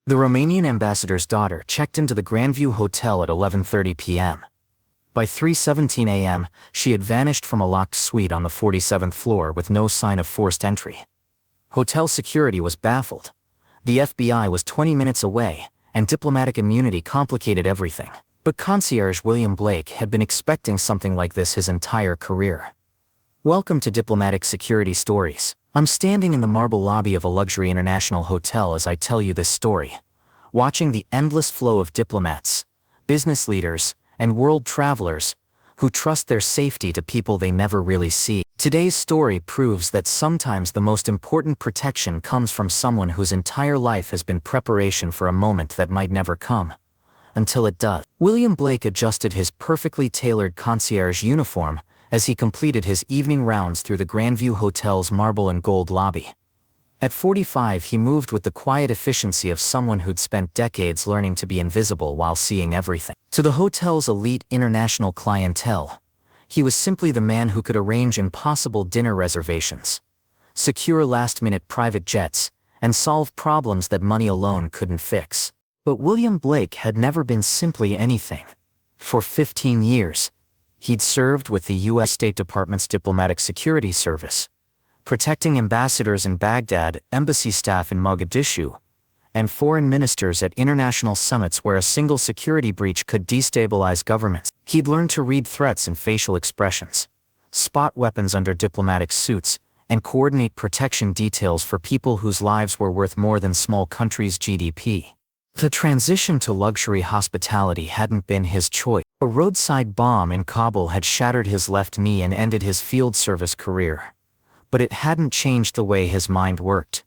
The Romanian ambassador's daughter checked into the Grandview Hotel at 11:30 p.m. By 3:17 a.m., she had vanished from a locked suite on the 47th floor with no sign of forced entry. Hotel security was baffled. The FBI was 20 minutes away, and diplomatic immunity complicated everything. But concierge William Blake had been expecting something like this his entire career. Welcome to Diplomatic Security Stories. I'm standing in the marble lobby of a luxury international hotel as I tell you this story, watching the endless flow of diplomats, business leaders, and world travelers who trust their safety to people they never really see. Today's story proves that sometimes the most important protection comes from someone whose entire life has been preparation for a moment that might never come. Until it does. William Blake adjusted his perfectly tailored concierge uniform as he completed his evening rounds through the Grandview Hotel's marble and gold lobby. At 45, he moved with the quiet efficiency of someone who'd spent decades learning to be invisible while seeing everything. To the hotel's elite international clientele, he was simply the man who could arrange impossible dinner reservations, secure last-minute private jets, and solve problems that money alone couldn't fix. But William Blake had never been simply anything. For 15 years, he'd served with the U.S. State Department's Diplomatic Security Service, protecting ambassadors in Baghdad, embassy staff in Mogadishu, and foreign ministers at international summits where a single security breach could destabilize governments. He'd learned to read threats in facial expressions, spot weapons under diplomatic suits, and coordinate protection details for people whose lives were worth more than small countries' GDP. The transition to luxury hospitality hadn't been his choice. A roadside bomb in Kabul had shattered his left knee and ended his field service career. But it hadn't changed the way his mind worked.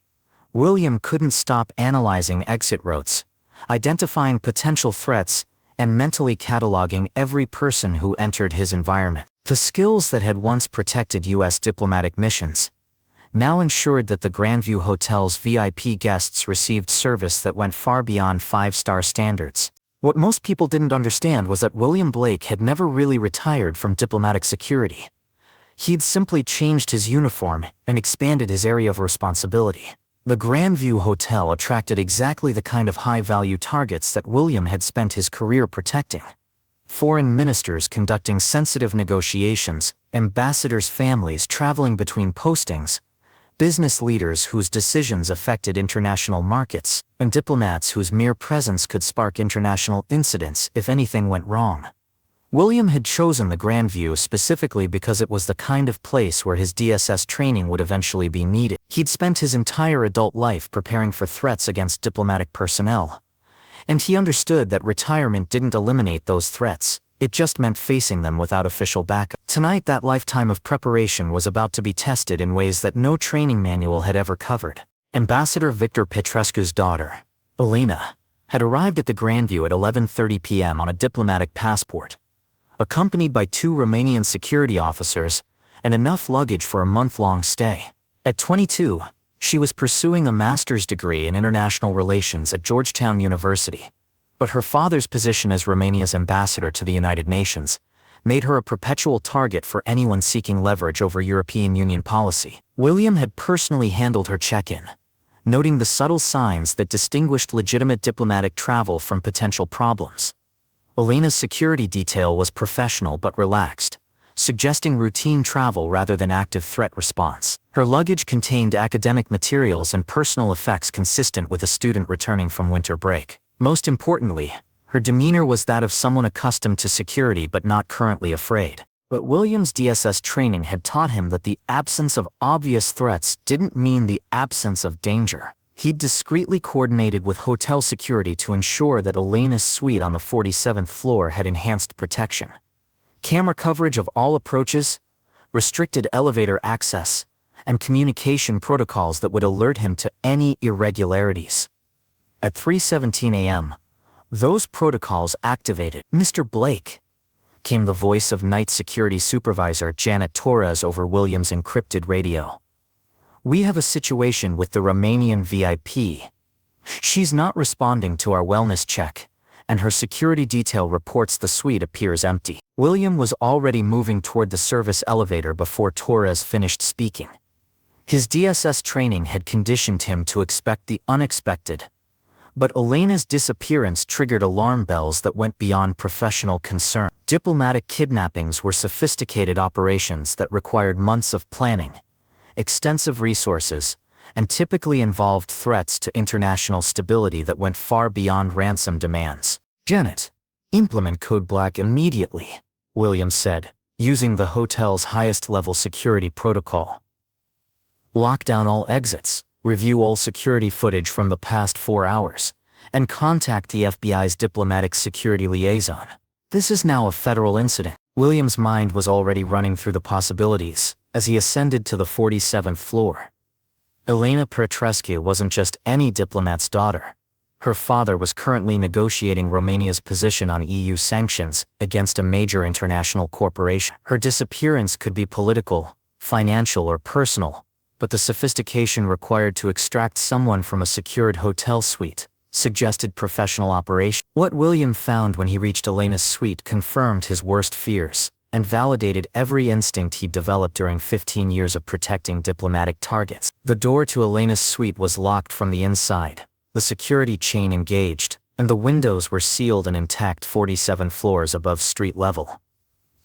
William couldn't stop analyzing exit routes, identifying potential threats, and mentally cataloging every person who entered his environment. The skills that had once protected U.S. diplomatic missions now ensured that the Grandview Hotel's VIP guests received service that went far beyond five-star standards. What most people didn't understand was that William Blake had never really retired from diplomatic security. He'd simply changed his uniform and expanded his area of responsibility. The Grandview Hotel attracted exactly the kind of high-value targets that William had spent his career protecting. Foreign ministers conducting sensitive negotiations, ambassadors' families traveling between postings, business leaders whose decisions affected international markets, and diplomats whose mere presence could spark international incidents if anything went wrong. William had chosen the Grandview specifically because it was the kind of place where his DSS training would eventually be needed. He'd spent his entire adult life preparing for threats against diplomatic personnel, and he understood that retirement didn't eliminate those threats. It just meant facing them without official backup. Tonight, that lifetime of preparation was about to be tested in ways that no training manual had ever covered. Ambassador Victor Petrescu's daughter, Elena, had arrived at the Grandview at 11:30 p.m. on a diplomatic passport, accompanied by 2 Romanian security officers and enough luggage for a month-long stay. At 22, she was pursuing a master's degree in international relations at Georgetown University. But her father's position as Romania's ambassador to the United Nations made her a perpetual target for anyone seeking leverage over European Union policy. William had personally handled her check-in, noting the subtle signs that distinguished legitimate diplomatic travel from potential problems. Elena's security detail was professional but relaxed, suggesting routine travel rather than active threat response. Her luggage contained academic materials and personal effects consistent with a student returning from winter break. Most importantly, her demeanor was that of someone accustomed to security but not currently afraid. But William's DSS training had taught him that the absence of obvious threats didn't mean the absence of danger. He'd discreetly coordinated with hotel security to ensure that Elena's suite on the 47th floor had enhanced protection. Camera coverage of all approaches, restricted elevator access, and communication protocols that would alert him to any irregularities. At 3:17 a.m., those protocols activated. "Mr. Blake," came the voice of night security supervisor Janet Torres over William's encrypted radio. "We have a situation with the Romanian VIP. She's not responding to our wellness check, and her security detail reports the suite appears empty." William was already moving toward the service elevator before Torres finished speaking. His DSS training had conditioned him to expect the unexpected, But Elena's disappearance triggered alarm bells that went beyond professional concern. Diplomatic kidnappings were sophisticated operations that required months of planning, extensive resources, and typically involved threats to international stability that went far beyond ransom demands. "Janet, implement Code Black immediately," Williams said, using the hotel's highest-level security protocol. "Lock down all exits, review all security footage from the past 4 hours, and contact the FBI's diplomatic security liaison. This is now a federal incident." Williams' mind was already running through the possibilities as he ascended to the 47th floor. Elena Petrescu wasn't just any diplomat's daughter. Her father was currently negotiating Romania's position on EU sanctions against a major international corporation. Her disappearance could be political, financial, or personal, but the sophistication required to extract someone from a secured hotel suite suggested professional operation. What William found when he reached Elena's suite confirmed his worst fears and validated every instinct he'd developed during 15 years of protecting diplomatic targets. The door to Elena's suite was locked from the inside, the security chain engaged, and the windows were sealed and intact 47 floors above street level.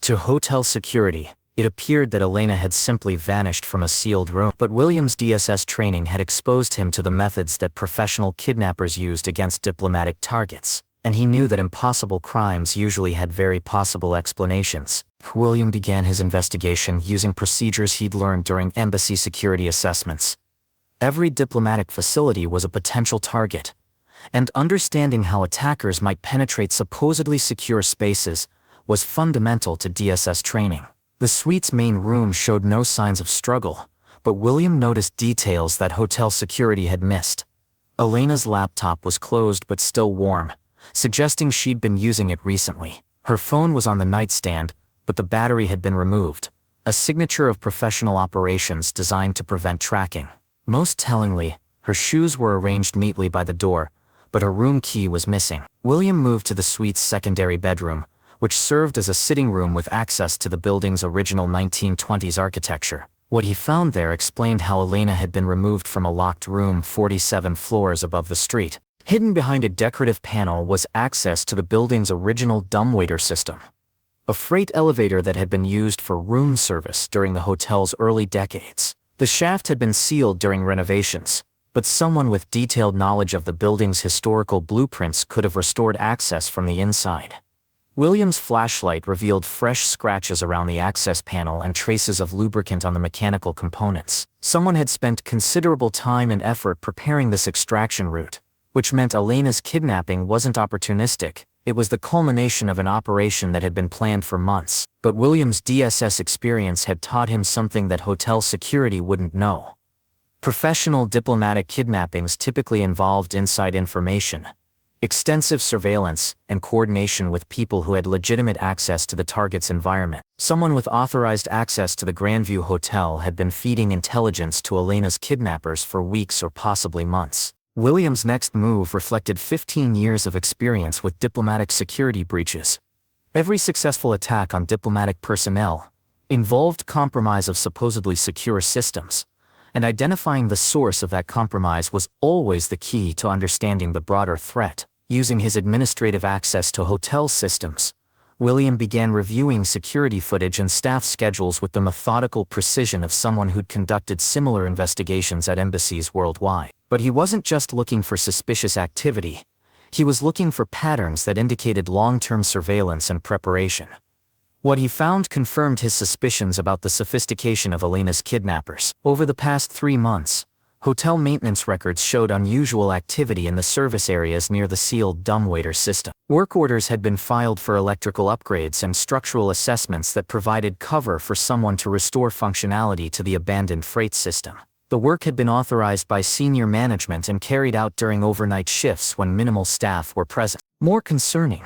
To hotel security, it appeared that Elena had simply vanished from a sealed room. But Williams' DSS training had exposed him to the methods that professional kidnappers used against diplomatic targets, and he knew that impossible crimes usually had very possible explanations. William began his investigation using procedures he'd learned during embassy security assessments. Every diplomatic facility was a potential target, and understanding how attackers might penetrate supposedly secure spaces was fundamental to DSS training. The suite's main room showed no signs of struggle, but William noticed details that hotel security had missed. Elena's laptop was closed but still warm, suggesting she'd been using it recently. Her phone was on the nightstand, but the battery had been removed, a signature of professional operations designed to prevent tracking. Most tellingly, her shoes were arranged neatly by the door, but her room key was missing. William moved to the suite's secondary bedroom, which served as a sitting room with access to the building's original 1920s architecture. What he found there explained how Elena had been removed from a locked room 47 floors above the street. Hidden behind a decorative panel was access to the building's original dumbwaiter system, a freight elevator that had been used for room service during the hotel's early decades. The shaft had been sealed during renovations, but someone with detailed knowledge of the building's historical blueprints could have restored access from the inside. William's flashlight revealed fresh scratches around the access panel and traces of lubricant on the mechanical components. Someone had spent considerable time and effort preparing this extraction route, which meant Elena's kidnapping wasn't opportunistic. It was the culmination of an operation that had been planned for months. But William's DSS experience had taught him something that hotel security wouldn't know. Professional diplomatic kidnappings typically involved inside information, extensive surveillance, and coordination with people who had legitimate access to the target's environment. Someone with authorized access to the Grandview Hotel had been feeding intelligence to Elena's kidnappers for weeks or possibly months. William's next move reflected 15 years of experience with diplomatic security breaches. Every successful attack on diplomatic personnel involved compromise of supposedly secure systems, and identifying the source of that compromise was always the key to understanding the broader threat. Using his administrative access to hotel systems, William began reviewing security footage and staff schedules with the methodical precision of someone who'd conducted similar investigations at embassies worldwide. But he wasn't just looking for suspicious activity. He was looking for patterns that indicated long-term surveillance and preparation. What he found confirmed his suspicions about the sophistication of Elena's kidnappers. Over the past 3 months, hotel maintenance records showed unusual activity in the service areas near the sealed dumbwaiter system. Work orders had been filed for electrical upgrades and structural assessments that provided cover for someone to restore functionality to the abandoned freight system. The work had been authorized by senior management and carried out during overnight shifts when minimal staff were present. More concerning,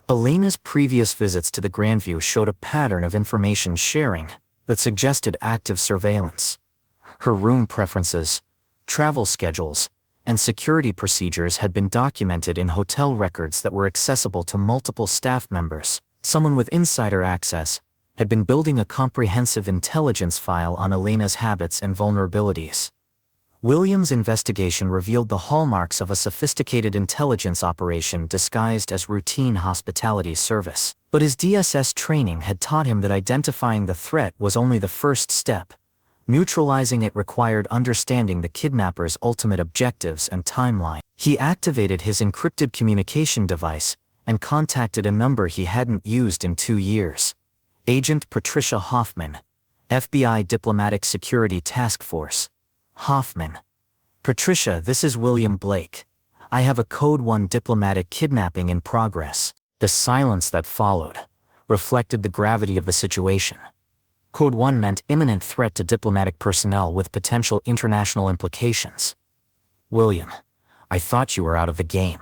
Elena's previous visits to the Grandview showed a pattern of information sharing that suggested active surveillance. Her room preferences, travel schedules, and security procedures had been documented in hotel records that were accessible to multiple staff members. Someone with insider access had been building a comprehensive intelligence file on Elena's habits and vulnerabilities. William's investigation revealed the hallmarks of a sophisticated intelligence operation disguised as routine hospitality service. But his DSS training had taught him that identifying the threat was only the first step. Neutralizing it required understanding the kidnappers' ultimate objectives and timeline. He activated his encrypted communication device and contacted a number he hadn't used in 2 years. Agent Patricia Hoffman, FBI Diplomatic Security Task Force. Hoffman. Patricia, this is William Blake. I have a Code 1 diplomatic kidnapping in progress. The silence that followed reflected the gravity of the situation. Code 1 meant imminent threat to diplomatic personnel with potential international implications. William, I thought you were out of the game.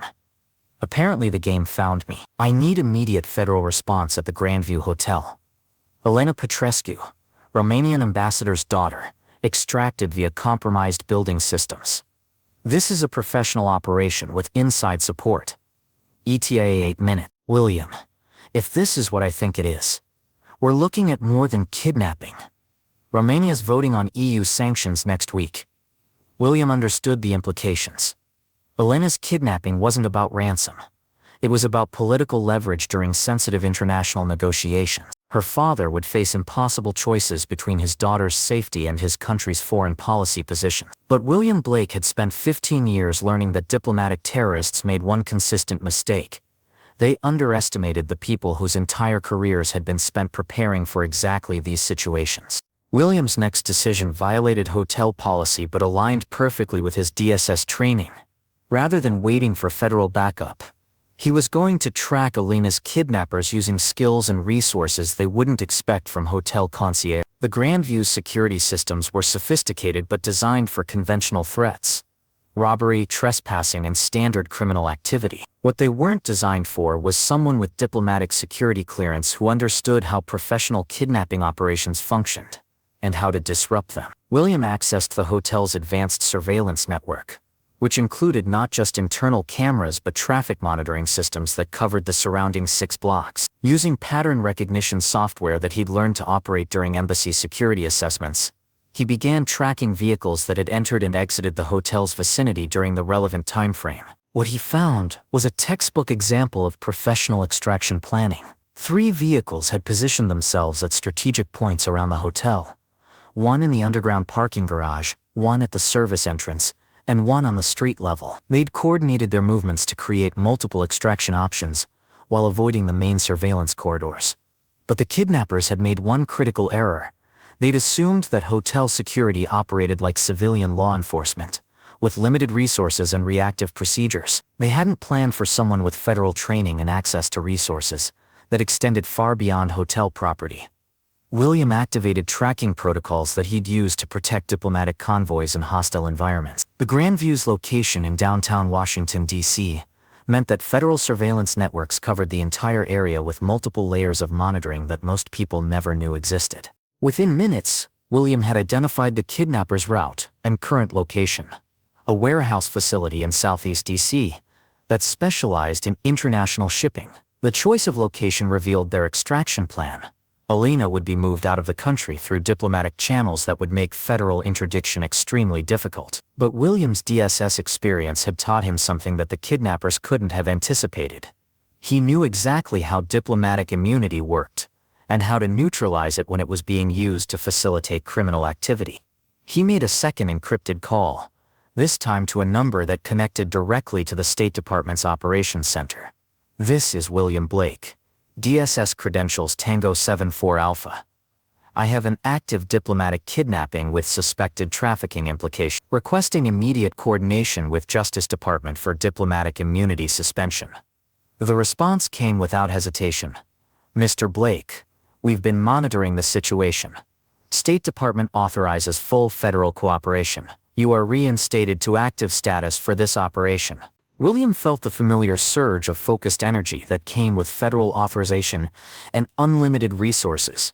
Apparently the game found me. I need immediate federal response at the Grandview Hotel. Elena Petrescu, Romanian ambassador's daughter, extracted via compromised building systems. This is a professional operation with inside support. ETA 8 minutes. William, if this is what I think it is, we're looking at more than kidnapping. Romania's voting on EU sanctions next week. William understood the implications. Elena's kidnapping wasn't about ransom. It was about political leverage during sensitive international negotiations. Her father would face impossible choices between his daughter's safety and his country's foreign policy position. But William Blake had spent 15 years learning that diplomatic terrorists made one consistent mistake. They underestimated the people whose entire careers had been spent preparing for exactly these situations. William's next decision violated hotel policy but aligned perfectly with his DSS training. Rather than waiting for federal backup, he was going to track Elena's kidnappers using skills and resources they wouldn't expect from Hotel Concierge. The Grandview's security systems were sophisticated but designed for conventional threats: robbery, trespassing, and standard criminal activity. What they weren't designed for was someone with diplomatic security clearance who understood how professional kidnapping operations functioned and how to disrupt them. William accessed the hotel's advanced surveillance network, which included not just internal cameras but traffic monitoring systems that covered the surrounding 6 blocks. Using pattern recognition software that he'd learned to operate during embassy security assessments, he began tracking vehicles that had entered and exited the hotel's vicinity during the relevant time frame. What he found was a textbook example of professional extraction planning. 3 vehicles had positioned themselves at strategic points around the hotel: one in the underground parking garage, one at the service entrance, and one on the street level. They'd coordinated their movements to create multiple extraction options while avoiding the main surveillance corridors. But the kidnappers had made one critical error. They'd assumed that hotel security operated like civilian law enforcement, with limited resources and reactive procedures. They hadn't planned for someone with federal training and access to resources that extended far beyond hotel property. William activated tracking protocols that he'd used to protect diplomatic convoys in hostile environments. The Grandview's location in downtown Washington, D.C., meant that federal surveillance networks covered the entire area with multiple layers of monitoring that most people never knew existed. Within minutes, William had identified the kidnappers' route and current location: a warehouse facility in southeast D.C. that specialized in international shipping. The choice of location revealed their extraction plan. Elena would be moved out of the country through diplomatic channels that would make federal interdiction extremely difficult. But William's DSS experience had taught him something that the kidnappers couldn't have anticipated. He knew exactly how diplomatic immunity worked, and how to neutralize it when it was being used to facilitate criminal activity. He made a second encrypted call, this time to a number that connected directly to the State Department's operations center. This is William Blake. DSS credentials Tango 74 Alpha. I have an active diplomatic kidnapping with suspected trafficking implication. Requesting immediate coordination with Justice Department for diplomatic immunity suspension. The response came without hesitation. Mr. Blake, we've been monitoring the situation. State Department authorizes full federal cooperation. You are reinstated to active status for this operation. William felt the familiar surge of focused energy that came with federal authorization and unlimited resources.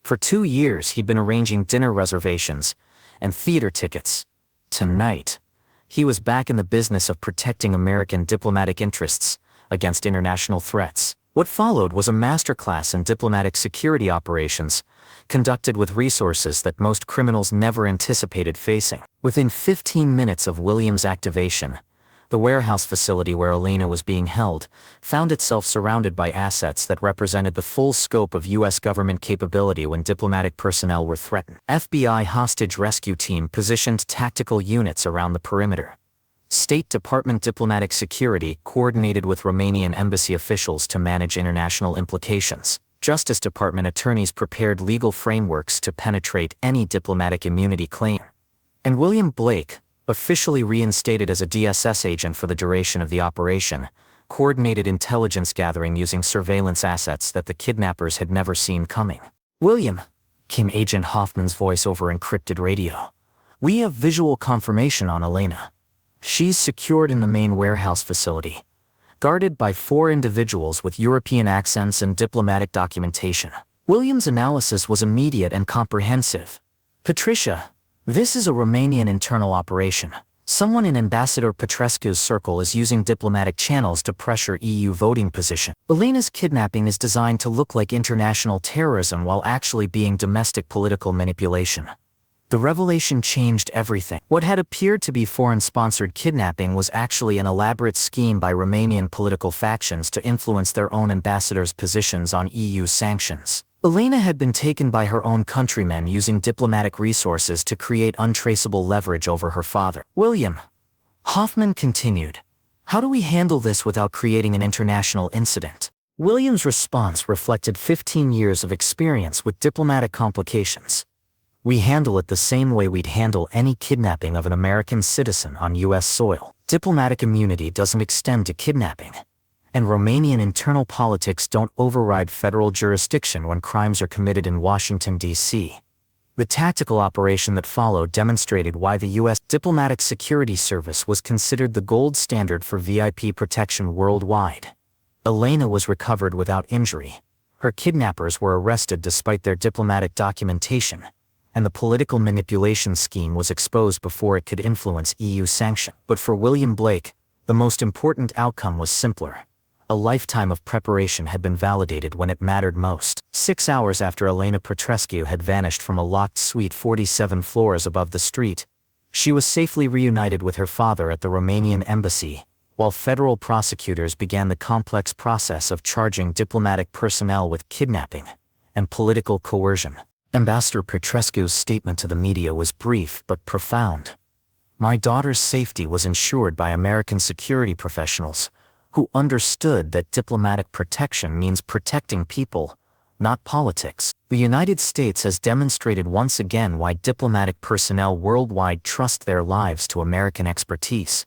For 2 years he'd been arranging dinner reservations and theater tickets. Tonight, he was back in the business of protecting American diplomatic interests against international threats. What followed was a masterclass in diplomatic security operations, conducted with resources that most criminals never anticipated facing. Within 15 minutes of William's activation, the warehouse facility where Elena was being held found itself surrounded by assets that represented the full scope of U.S. government capability when diplomatic personnel were threatened. FBI hostage rescue team positioned tactical units around the perimeter. State Department diplomatic security coordinated with Romanian embassy officials to manage international implications. Justice Department attorneys prepared legal frameworks to penetrate any diplomatic immunity claim. And William Blake, officially reinstated as a DSS agent for the duration of the operation, coordinated intelligence gathering using surveillance assets that the kidnappers had never seen coming. "William," came Agent Hoffman's voice over encrypted radio. "We have visual confirmation on Elena. She's secured in the main warehouse facility, guarded by 4 individuals with European accents and diplomatic documentation." William's analysis was immediate and comprehensive. "Patricia, this is a Romanian internal operation. Someone in Ambassador Petrescu's circle is using diplomatic channels to pressure EU voting position. Elena's kidnapping is designed to look like international terrorism while actually being domestic political manipulation." The revelation changed everything. What had appeared to be foreign-sponsored kidnapping was actually an elaborate scheme by Romanian political factions to influence their own ambassadors' positions on EU sanctions. Elena had been taken by her own countrymen using diplomatic resources to create untraceable leverage over her father. "William," Hoffman continued, "how do we handle this without creating an international incident?" William's response reflected 15 years of experience with diplomatic complications. "We handle it the same way we'd handle any kidnapping of an American citizen on U.S. soil. Diplomatic immunity doesn't extend to kidnapping. And Romanian internal politics don't override federal jurisdiction when crimes are committed in Washington, D.C." The tactical operation that followed demonstrated why the U.S. Diplomatic Security Service was considered the gold standard for VIP protection worldwide. Elena was recovered without injury. Her kidnappers were arrested despite their diplomatic documentation, and the political manipulation scheme was exposed before it could influence EU sanction. But for William Blake, the most important outcome was simpler. A lifetime of preparation had been validated when it mattered most. 6 hours after Elena Petrescu had vanished from a locked suite 47 floors above the street, she was safely reunited with her father at the Romanian embassy, while federal prosecutors began the complex process of charging diplomatic personnel with kidnapping and political coercion. Ambassador Petrescu's statement to the media was brief but profound. "My daughter's safety was ensured by American security professionals who understood that diplomatic protection means protecting people, not politics." The United States has demonstrated once again why diplomatic personnel worldwide trust their lives to American expertise.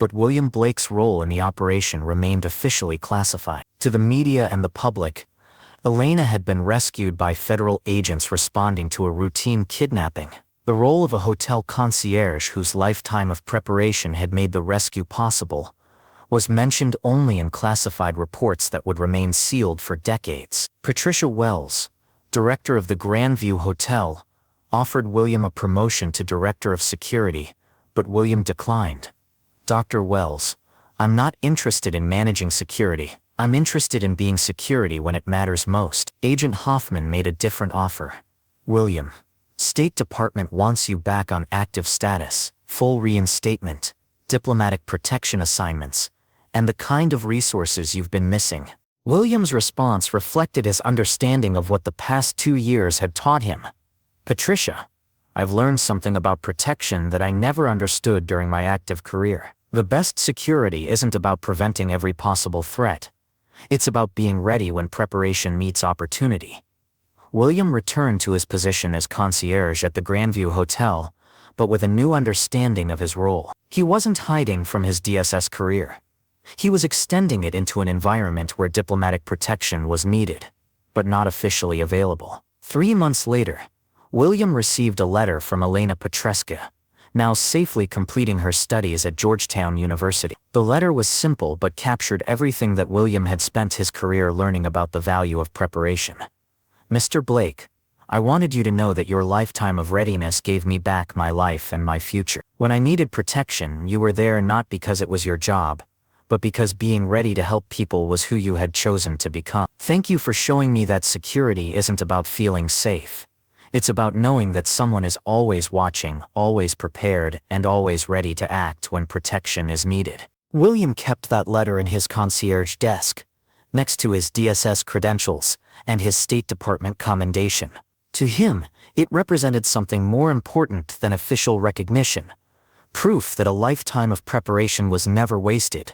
But William Blake's role in the operation remained officially classified. To the media and the public, Elena had been rescued by federal agents responding to a routine kidnapping. The role of a hotel concierge whose lifetime of preparation had made the rescue possible was mentioned only in classified reports that would remain sealed for decades. Patricia Wells, director of the Grandview Hotel, offered William a promotion to director of security, but William declined. "Dr. Wells, I'm not interested in managing security. I'm interested in being security when it matters most." Agent Hoffman made a different offer. "William, State Department wants you back on active status, full reinstatement, diplomatic protection assignments, and the kind of resources you've been missing." William's response reflected his understanding of what the past 2 years had taught him. "Patricia, I've learned something about protection that I never understood during my active career. The best security isn't about preventing every possible threat. It's about being ready when preparation meets opportunity." William returned to his position as concierge at the Grandview Hotel, but with a new understanding of his role. He wasn't hiding from his DSS career. He was extending it into an environment where diplomatic protection was needed, but not officially available. 3 months later, William received a letter from Elena Petrescu, now safely completing her studies at Georgetown University. The letter was simple but captured everything that William had spent his career learning about the value of preparation. "Mr. Blake, I wanted you to know that your lifetime of readiness gave me back my life and my future. When I needed protection, you were there not because it was your job, but because being ready to help people was who you had chosen to become. Thank you for showing me that security isn't about feeling safe. It's about knowing that someone is always watching, always prepared, and always ready to act when protection is needed. William kept that letter in his concierge desk, next to his DSS credentials and his State Department commendation. To him, it represented something more important than official recognition, proof that a lifetime of preparation was never wasted,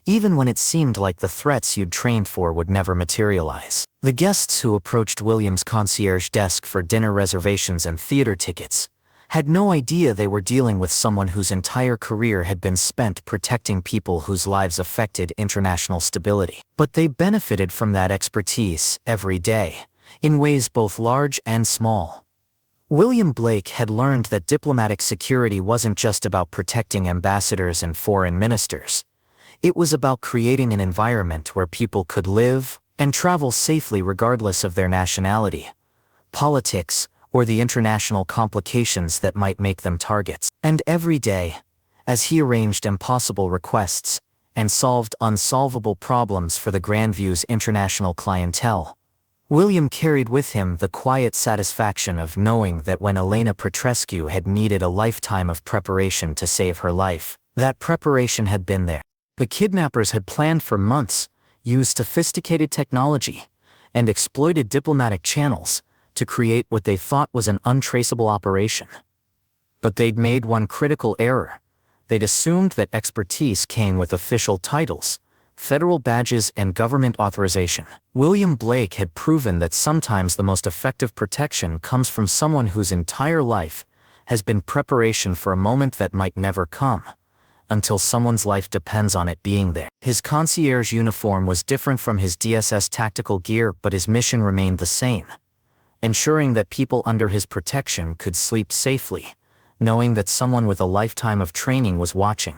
even when it seemed like the threats you'd trained for would never materialize. The guests who approached William's concierge desk for dinner reservations and theater tickets had no idea they were dealing with someone whose entire career had been spent protecting people whose lives affected international stability. But they benefited from that expertise every day, in ways both large and small. William Blake had learned that diplomatic security wasn't just about protecting ambassadors and foreign ministers. It was about creating an environment where people could live and travel safely regardless of their nationality, politics, or the international complications that might make them targets. And every day, as he arranged impossible requests and solved unsolvable problems for the Grandview's international clientele, William carried with him the quiet satisfaction of knowing that when Elena Petrescu had needed a lifetime of preparation to save her life, that preparation had been there. The kidnappers had planned for months, used sophisticated technology, and exploited diplomatic channels to create what they thought was an untraceable operation. But they'd made one critical error. They'd assumed that expertise came with official titles, federal badges, and government authorization. William Blake had proven that sometimes the most effective protection comes from someone whose entire life has been preparation for a moment that might never come, until someone's life depends on it being there. His concierge uniform was different from his DSS tactical gear, but his mission remained the same: ensuring that people under his protection could sleep safely, knowing that someone with a lifetime of training was watching,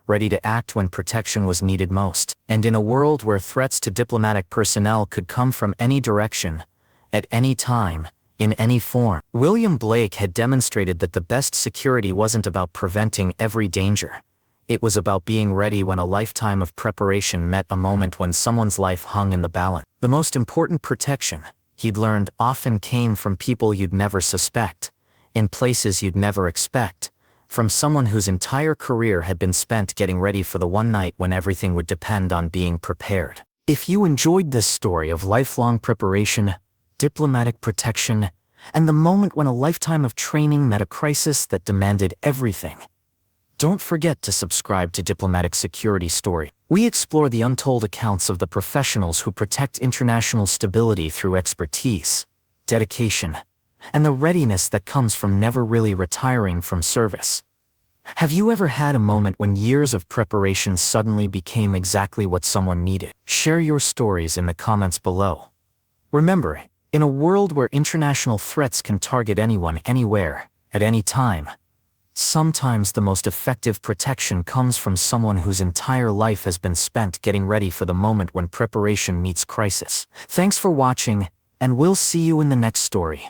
ready to act when protection was needed most. And in a world where threats to diplomatic personnel could come from any direction, at any time, in any form, William Blake had demonstrated that the best security wasn't about preventing every danger. It was about being ready when a lifetime of preparation met a moment when someone's life hung in the balance. The most important protection, he'd learned, often came from people you'd never suspect, in places you'd never expect, from someone whose entire career had been spent getting ready for the one night when everything would depend on being prepared. If you enjoyed this story of lifelong preparation, diplomatic protection, and the moment when a lifetime of training met a crisis that demanded everything, don't forget to subscribe to Diplomatic Security Story. We explore the untold accounts of the professionals who protect international stability through expertise, dedication, and the readiness that comes from never really retiring from service. Have you ever had a moment when years of preparation suddenly became exactly what someone needed? Share your stories in the comments below. Remember, in a world where international threats can target anyone, anywhere, at any time, sometimes the most effective protection comes from someone whose entire life has been spent getting ready for the moment when preparation meets crisis. Thanks for watching, and we'll see you in the next story.